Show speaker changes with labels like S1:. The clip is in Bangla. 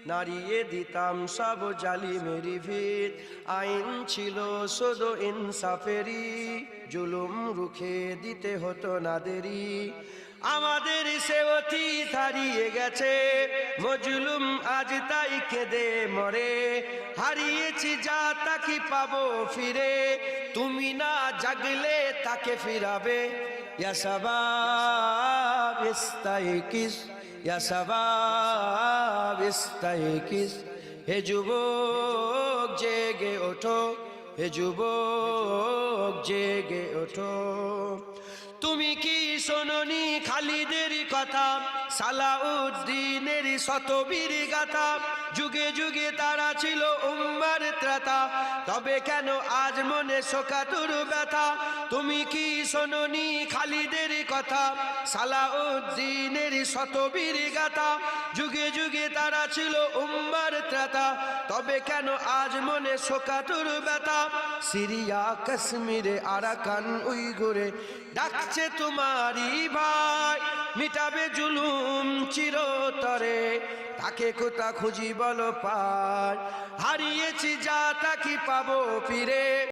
S1: নাড়িয়ে দিতাম সব জালিমেরি ভিত। আইন ছিল শুধু ইনসাফেরি, জুলুম রুখে দিতে হতো না দেরি। আমাদের সে অতীত হারিয়ে গেছে, মজলুম আজ তাই কেঁদে মরে। হারিয়েছি যা তাকে পাবো ফিরে, তুমি না জাগলে তাকে ফিরাবে। ইয়া শাবাব ইস্তাইকিস, ইয়া শাবাব ইস্তাইকিস, হে যুবক জেগে ওঠো, হে যুবক জেগে ওঠো। তুমি কি শোনোনি খালিদের কথা, সালাউদ্দিনের শতবীর গাথা? যুগে যুগে তারা ছিল উম্মার ত্রাতা, তবে কেন আজ মনে শোকাতুর ব্যথা? তুমি কি শোনোনি খালিদের কথা, সালাউদ্দিনের শতবীর গাথা? যুগে যুগে তারা ছিল উম্মার ত্রাতা, তবে কেন আজ মনে শোকাতুর ব্যথা? সিরিয়া কাশ্মীরে আরাকান উইগুরে ডাকছে তোমারই ভাই, মিটাবে জুলুম চিরতরে, তাকে কোথা খুঁজি বলো পাই? হারিয়েছি যা তাকে পাবো ফিরে।